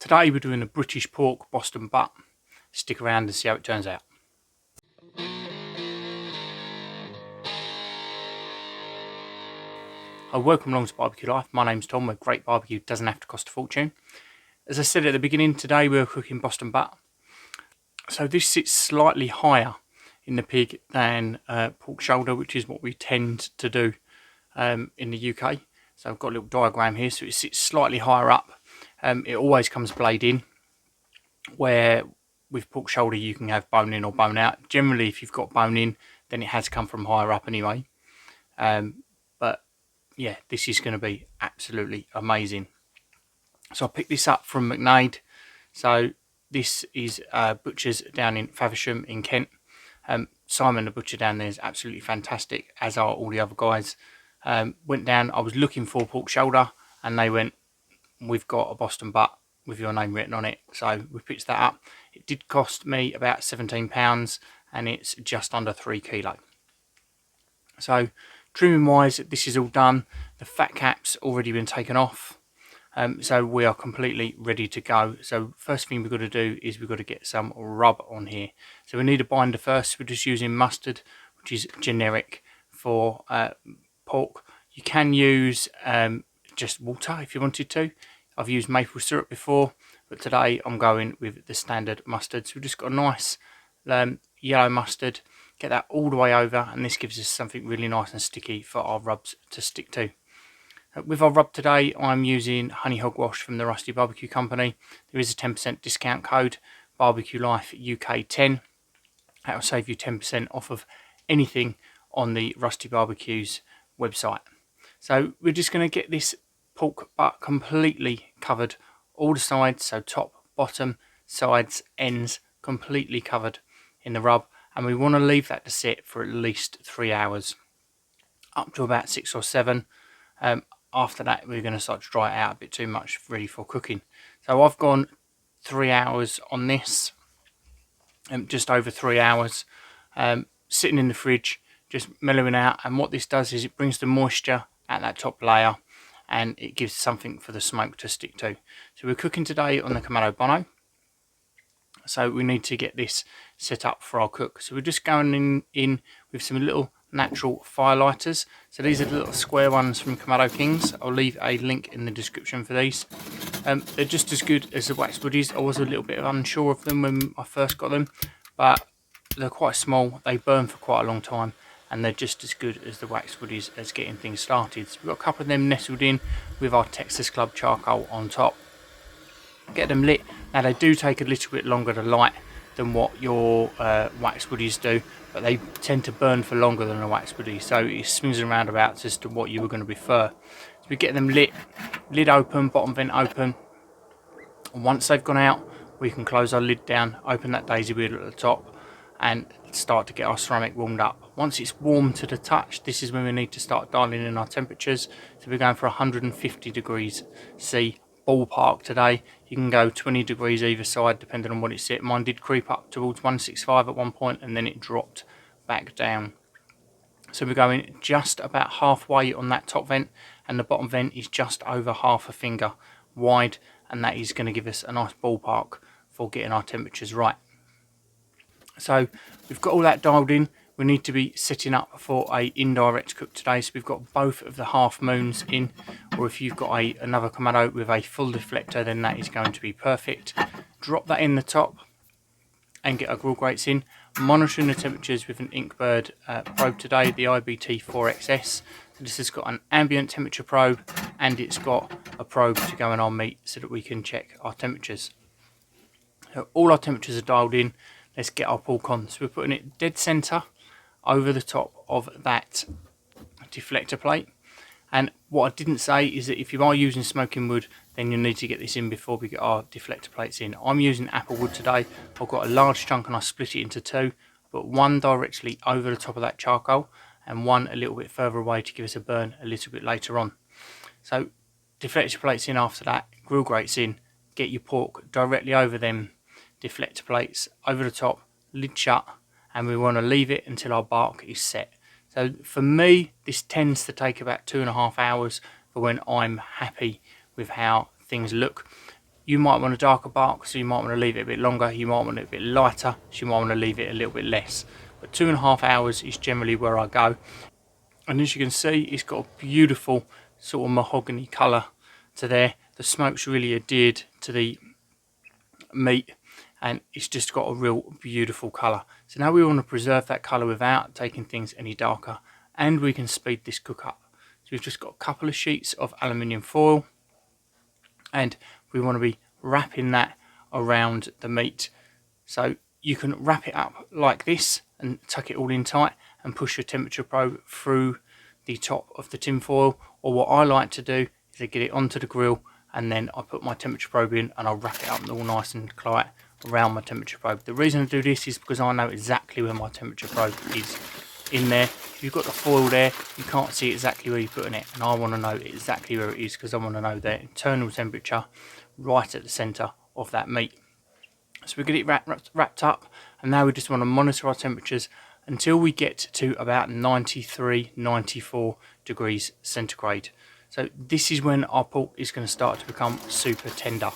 Today we're doing a British pork Boston butt. Stick around and see how it turns out. Hi, welcome along to Barbecue Life. My name's Tom, where great barbecue doesn't have to cost a fortune. As I said at the beginning, today we're cooking Boston butt. So this sits slightly higher in the pig than pork shoulder, which is what we tend to do in the UK. So I've got a little diagram here, so it sits slightly higher up. It always comes blade in, where with pork shoulder you can have bone in or bone out. Generally, if you've got bone in, then it has come from higher up anyway. But yeah, this is going to be absolutely amazing. So I picked this up from McNaid. So this is butchers down in Faversham in Kent. Simon, the butcher down there, is absolutely fantastic, as are all the other guys. Went down, I was looking for pork shoulder, and they went, "We've got a Boston butt with your name written on it." So we picked that up. It did cost me about £17, and it's just under 3 kilo. So trimming wise, this is all done. The fat cap's already been taken off. So we are completely ready to go. So first thing we've got to do is we've got to get some rub on here. So we need a binder first. We're just using mustard, which is generic for pork. You can use just water if you wanted to. I've used maple syrup before, but today I'm going with the standard mustard. So we've just got a nice yellow mustard. Get that all the way over, and this gives us something really nice and sticky for our rubs to stick to. With our rub today, I'm using Honey Hogwash from the Rusty Barbecue Company. There is a 10% discount code, Barbecue Life UK 10. That will save you 10% off of anything on the Rusty Barbecues website. So we're just going to get this pork butt completely covered, all the sides, so top, bottom, sides, ends, completely covered in the rub, and we want to leave that to sit for at least 3 hours, up to about 6 or 7. After that, we're going to start to dry it out a bit too much, ready for cooking. So I've gone 3 hours on this, just over 3 hours, sitting in the fridge, just mellowing out. And what this does is it brings the moisture at that top layer, and it gives something for the smoke to stick to. So we're cooking today on the Kamado Bono. So we need to get this set up for our cook. So we're just going in with some little natural fire lighters. So these are the little square ones from Kamado Kings. I'll leave a link in the description for these. They're just as good as the wax buddies. I was a little bit unsure of them when I first got them, but they're quite small. They burn for quite a long time, and they're just as good as the wax buddies as getting things started. So we've got a couple of them nestled in with our Texas Club charcoal on top. Get them lit. Now they do take a little bit longer to light than what your wax buddies do, but they tend to burn for longer than a wax buddy, so it swings and roundabouts as to what you were going to prefer. So we get them lit, lid open, bottom vent open, and once they've gone out, we can close our lid down, open that daisy wheel at the top, and start to get our ceramic warmed up. Once it's warm to the touch, this is when we need to start dialing in our temperatures. So we're going for 150 degrees C ballpark today. You can go 20 degrees either side depending on what it's at. Mine did creep up towards 165 at one point, and then it dropped back down. So we're going just about halfway on that top vent, and the bottom vent is just over half a finger wide, and that is going to give us a nice ballpark for getting our temperatures right. So we've got all that dialed in. We need to be setting up for a indirect cook today. So we've got both of the half moons in, or if you've got another Kamado with a full deflector, then that is going to be perfect. Drop that in the top and get our grill grates in. Monitoring the temperatures with an Inkbird probe today, the IBT4XS. So this has got an ambient temperature probe, and it's got a probe to go in our meat so that we can check our temperatures. So all our temperatures are dialed in. Let's get our pork on. So we're putting it dead center over the top of that deflector plate. And what I didn't say is that if you are using smoking wood, then you'll need to get this in before we get our deflector plates in. I'm using apple wood today. I've got a large chunk and I split it into two. I put one directly over the top of that charcoal and one a little bit further away to give us a burn a little bit later on. So deflector plates in after that, grill grates in, get your pork directly over them deflector plates, over the top, lid shut, and we want to leave it until our bark is set. So for me, this tends to take about 2.5 hours for when I'm happy with how things look. you might want a darker bark, so you might want to leave it a bit longer. You might want it a bit lighter, so you might want to leave it a little bit less. But 2.5 hours is generally where I go. And as you can see, it's got a beautiful sort of mahogany colour to there. The smoke's really adhered to the meat, and it's just got a real beautiful colour. So now we want to preserve that colour without taking things any darker, and we can speed this cook up. So we've just got a couple of sheets of aluminium foil, and we want to be wrapping that around the meat. So you can wrap it up like this and tuck it all in tight and push your temperature probe through the top of the tin foil, or what I like to do is I get it onto the grill and then I put my temperature probe in and I'll wrap it up all nice and tight around my temperature probe. The reason I do this is because I know exactly where my temperature probe is in there. If you've got the foil there, you can't see exactly where you're putting it, and I want to know exactly where it is because I want to know the internal temperature right at the centre of that meat. So we get it wrapped up, and now we just want to monitor our temperatures until we get to about 93, 94 degrees centigrade. So this is when our pork is going to start to become super tender.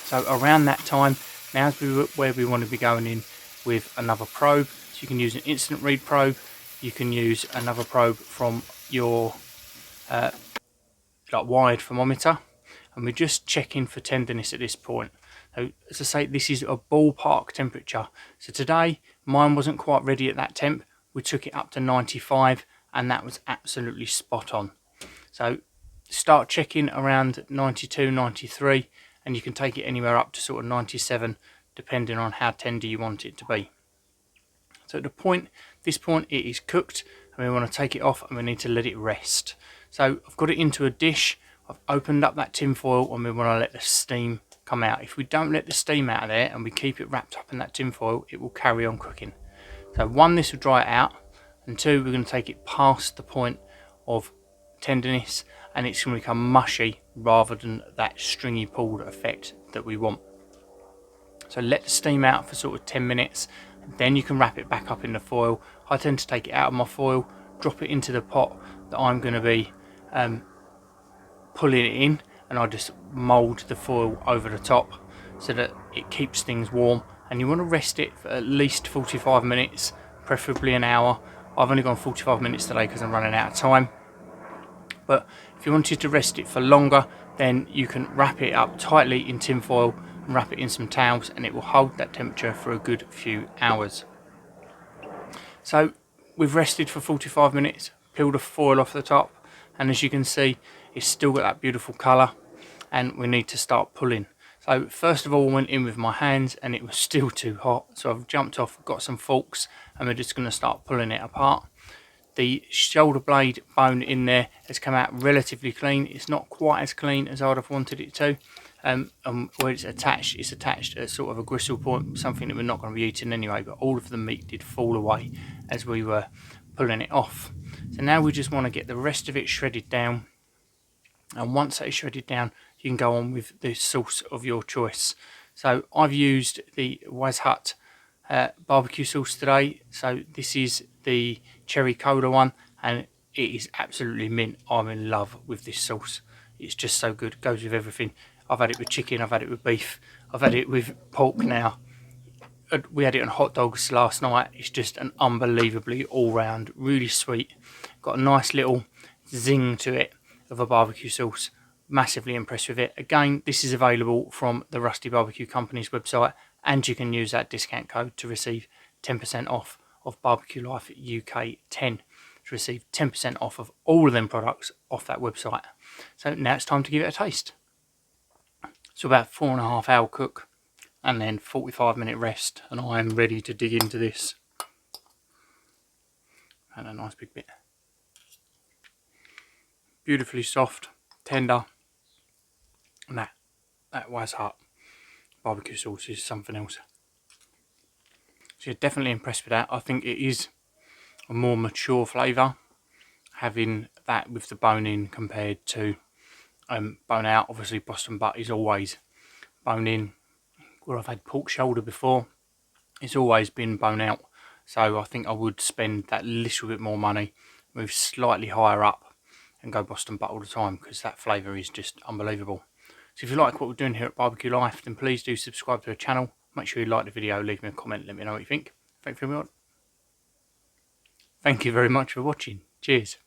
So around that time, now is where we want to be going in with another probe. So you can use an instant read probe, you can use another probe from your wired thermometer, and we're just checking for tenderness at this point. So as I say, this is a ballpark temperature. So today, mine wasn't quite ready at that temp. We took it up to 95, and that was absolutely spot on. So start checking around 92, 93, and you can take it anywhere up to sort of 97, depending on how tender you want it to be. So at this point it is cooked, and we want to take it off and we need to let it rest. So I've got it into a dish, I've opened up that tin foil, and we want to let the steam come out. If we don't let the steam out of there and we keep it wrapped up in that tin foil, it will carry on cooking. So one, this will dry it out, and two, we're going to take it past the point of tenderness, and it's going to become mushy rather than that stringy pulled effect that we want. So let the steam out for sort of 10 minutes, then you can wrap it back up in the foil. I tend to take it out of my foil, drop it into the pot that I'm going to be pulling it in, and I just mould the foil over the top so that it keeps things warm. And you want to rest it for at least 45 minutes, preferably an hour. I've only gone 45 minutes today because I'm running out of time. But if you wanted to rest it for longer, then you can wrap it up tightly in tin foil and wrap it in some towels, and it will hold that temperature for a good few hours. So we've rested for 45 minutes, peeled the foil off the top, and as you can see, it's still got that beautiful colour, and we need to start pulling. So first of all, I went in with my hands and it was still too hot, so I've jumped off, got some forks, and we're just going to start pulling it apart. The shoulder blade bone in there has come out relatively clean. It's not quite as clean as I'd have wanted it to. Where it's attached at sort of a gristle point, something that we're not going to be eating anyway, but all of the meat did fall away as we were pulling it off. So now we just want to get the rest of it shredded down, and once that is shredded down, you can go on with the sauce of your choice. So I've used the Wazhut barbecue sauce today. So this is the cherry cola one, and it is absolutely mint. I'm in love with this sauce. It's just so good, goes with everything. I've had it with chicken, I've had it with beef, I've had it with pork now. We had it on hot dogs last night. It's just an unbelievably all-round, really sweet, got a nice little zing to it of a barbecue sauce. Massively impressed with it. Again, this is available from the Rusty Barbecue Company's website, and you can use that discount code to receive 10% off of Barbecue Life UK 10, to receive 10% off of all of them products off that website. So now it's time to give it a taste. So about 4.5 hour cook, and then 45-minute rest, and I am ready to dig into this. And a nice big bit. Beautifully soft, tender, and that Wazhut barbecue sauce is something else. So you're definitely impressed with that. I think it is a more mature flavour, having that with the bone in compared to bone out. Obviously Boston butt is always bone in. Where I've had pork shoulder before, it's always been bone out. So I think I would spend that little bit more money, move slightly higher up, and go Boston butt all the time, because that flavour is just unbelievable. So if you like what we're doing here at Barbecue Life, then please do subscribe to the channel. Make sure you like the video, leave me a comment, let me know what you think. Thank you very much for watching. Cheers.